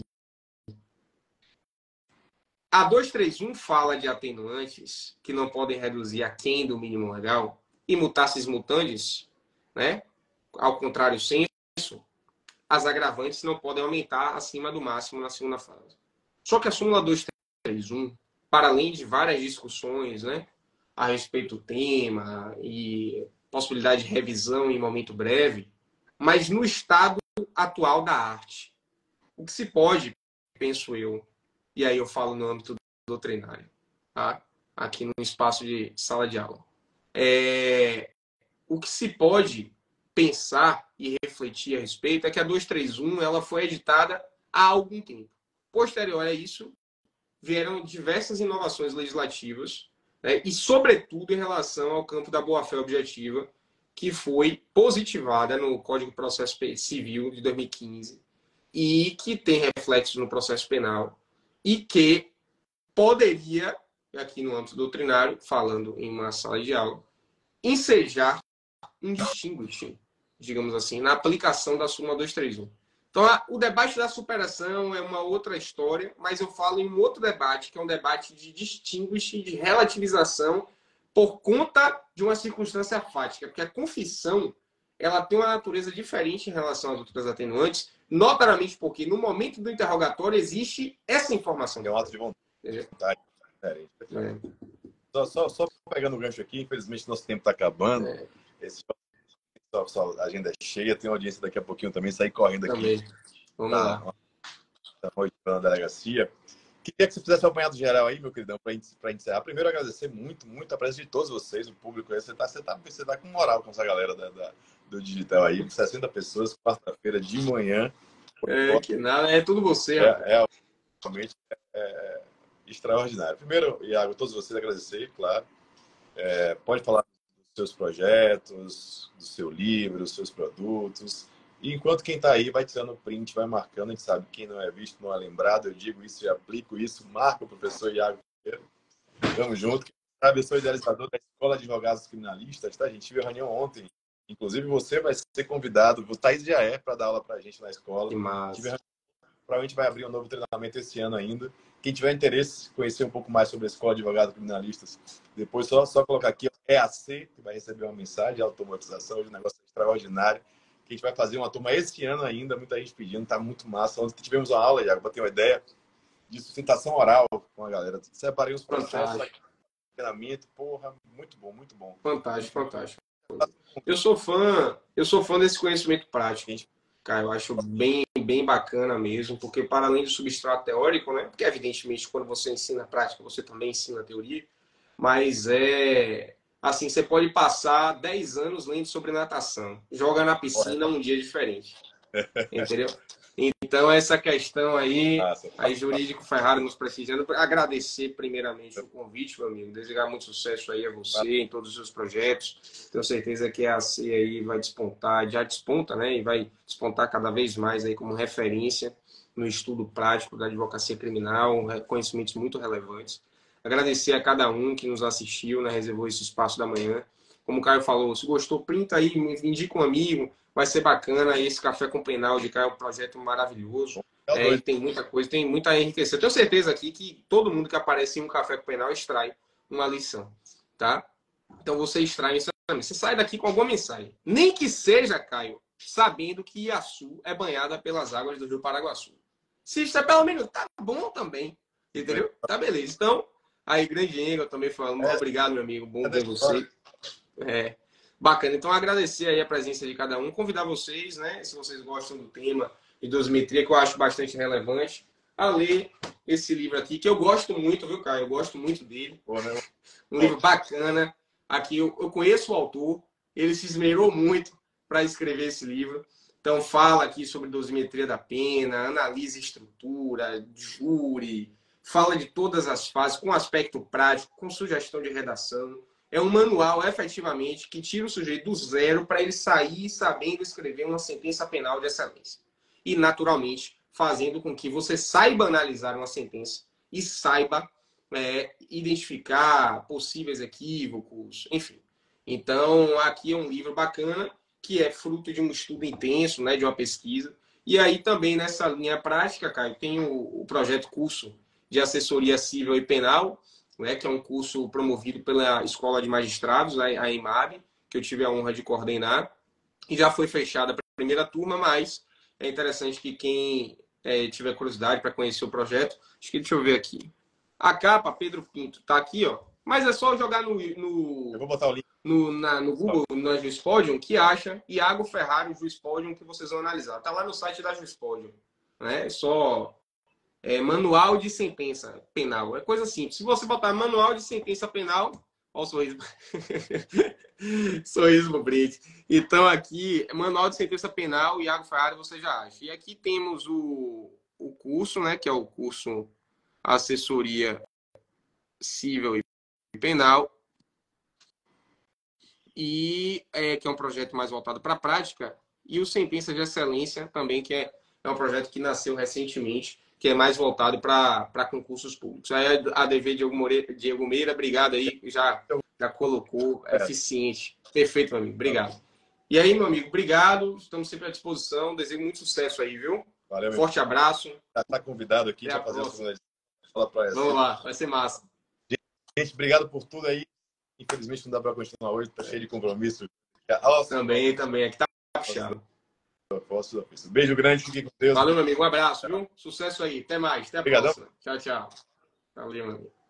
A 231 fala de atenuantes que não podem reduzir aquém do mínimo legal e mutassis mutandis, né? Ao contrário senso, as agravantes não podem aumentar acima do máximo na segunda fase. Só que a súmula 231, para além de várias discussões, né, a respeito do tema e possibilidade de revisão em momento breve, mas no estado atual da arte, o que se pode, penso eu, e aí eu falo no âmbito doutrinário, tá? Aqui no espaço de sala de aula, o que se pode pensar e refletir a respeito é que a 231 ela foi editada há algum tempo. Posterior a isso, vieram diversas inovações legislativas, né, e, sobretudo, em relação ao campo da boa-fé objetiva, que foi positivada no Código de Processo Civil de 2015 e que tem reflexos no processo penal e que poderia, aqui no âmbito doutrinário, falando em uma sala de aula, ensejar um distinguishing, digamos assim, na aplicação da súmula 231. Então, o debate da superação é uma outra história, mas eu falo em um outro debate, que é um debate de distinguishing, de relativização, por conta de uma circunstância fática, porque a confissão ela tem uma natureza diferente em relação às outras atenuantes, notadamente porque no momento do interrogatório existe essa informação. É um ato de vontade diferente. Só pegando o gancho aqui, infelizmente nosso tempo está acabando. A agenda é cheia, tem audiência daqui a pouquinho também, sair correndo aqui. Também. Vamos lá. Na delegacia. Queria que você fizesse um apanhado geral aí, meu queridão, para encerrar. Primeiro, agradecer muito a presença de todos vocês, o público aí. Você tá com moral com essa galera do digital aí. 60 pessoas, quarta-feira de manhã. Que nada, é tudo você. Realmente extraordinário. Primeiro, Iago, todos vocês agradecer, claro. Pode falar dos seus projetos, do seu livro, dos seus produtos. E enquanto quem está aí vai tirando print, vai marcando, a gente sabe quem não é visto, não é lembrado. Eu digo isso e aplico isso. Marca o professor Iago Ferreira. Tamo junto. Quem sabe, eu sou idealizador da Escola de Advogados Criminalistas, tá? A gente tive a reunião ontem. Inclusive, você vai ser convidado. O Thaís já para dar aula para a gente na escola. Que massa. Provavelmente vai abrir um novo treinamento esse ano ainda. Quem tiver interesse em conhecer um pouco mais sobre a Escola de Advogados Criminalistas, depois só colocar aqui EAC, que vai receber uma mensagem de automatização, de um negócio extraordinário. Que a gente vai fazer uma turma esse ano ainda, muita gente pedindo, tá muito massa. Ontem tivemos uma aula, Iago, para ter uma ideia, de sustentação oral com a galera. Separei os processos aqui, treinamento, porra, muito bom, muito bom. Fantástico. Eu sou fã desse conhecimento prático, cara, eu acho bem bacana mesmo, porque para além do substrato teórico, né, porque evidentemente quando você ensina prática, você também ensina teoria, mas assim, você pode passar 10 anos lendo sobre natação, joga na piscina um dia diferente, entendeu? Então, essa questão aí Jurídico Ferrari nos prestigiando, agradecer primeiramente o convite, meu amigo, desejar muito sucesso aí a você em todos os seus projetos. Tenho certeza que a AC aí vai despontar, já desponta, né? E vai despontar cada vez mais aí como referência no estudo prático da advocacia criminal, conhecimentos muito relevantes. Agradecer a cada um que nos assistiu, né? Reservou esse espaço da manhã. Como o Caio falou, se gostou, printa aí, me indica um amigo, Vai ser bacana. Esse Café com Penal de cá é um projeto maravilhoso. E tem muita coisa, tem muita a enriquecer. Eu tenho certeza aqui que todo mundo que aparece em um Café com Penal extrai uma lição, tá? Então você extrai isso também. Você sai daqui com alguma mensagem. Nem que seja, Caio, sabendo que Iaçu é banhada pelas águas do Rio Paraguaçu. Se isso é pelo menos, tá bom também. Entendeu? Tá beleza. Então, aí, grande Engel também falando. Obrigado, meu amigo. Bom ver você. Bacana. Então, agradecer aí a presença de cada um. Convidar vocês, né? Se vocês gostam do tema de dosimetria, que eu acho bastante relevante, a ler esse livro aqui, que eu gosto muito, viu, Caio? Eu gosto muito dele. Um livro bacana. Aqui eu conheço o autor. Ele se esmerou muito para escrever esse livro. Então, fala aqui sobre dosimetria da pena, analisa estrutura, júri, fala de todas as fases, com aspecto prático, com sugestão de redação. É um manual, efetivamente, que tira o sujeito do zero para ele sair sabendo escrever uma sentença penal de excelência. E, naturalmente, fazendo com que você saiba analisar uma sentença e saiba identificar possíveis equívocos, enfim. Então, aqui é um livro bacana, que é fruto de um estudo intenso, né, de uma pesquisa. E aí também nessa linha prática, Caio, tem o projeto curso de assessoria civil e penal, né, que é um curso promovido pela Escola de Magistrados, a EMAB, que eu tive a honra de coordenar. E já foi fechada a primeira turma, mas é interessante que quem tiver curiosidade para conhecer o projeto, acho que deixa eu ver aqui. A capa, Pedro Pinto, tá aqui, ó. Mas é só jogar Eu vou botar o link no Google, na Juispodium, que acha Iago Ferrari, Juispodium, que vocês vão analisar. Tá lá no site da Juispodium. Né? Só manual de sentença penal. É coisa simples. Se você botar manual de sentença penal, ó o sorriso. Sorriso no Brito. Então aqui, manual de sentença penal, Iago Ferrari, você já acha. E aqui temos o curso, né? Que é o curso Assessoria Civil e Penal. E que é um projeto mais voltado para a prática, e o Sentença de Excelência também, que é um projeto que nasceu recentemente, que é mais voltado para concursos públicos. Aí a DV Diego Meira, obrigado aí, já colocou, eficiente. Perfeito, meu amigo, obrigado. E aí, meu amigo, obrigado, estamos sempre à disposição, desejo muito sucesso aí, viu? Valeu, forte abraço. Já está convidado aqui para fazer a segunda edição. Vamos lá, vai ser massa. Gente, obrigado por tudo aí. Infelizmente não dá para continuar hoje, tá cheio de compromisso. Também, aqui tá puxado. Beijo grande, fique com Deus. Valeu, meu amigo, um abraço, viu? Sucesso aí, até mais, até a próxima. Tchau, tchau. Valeu, meu amigo.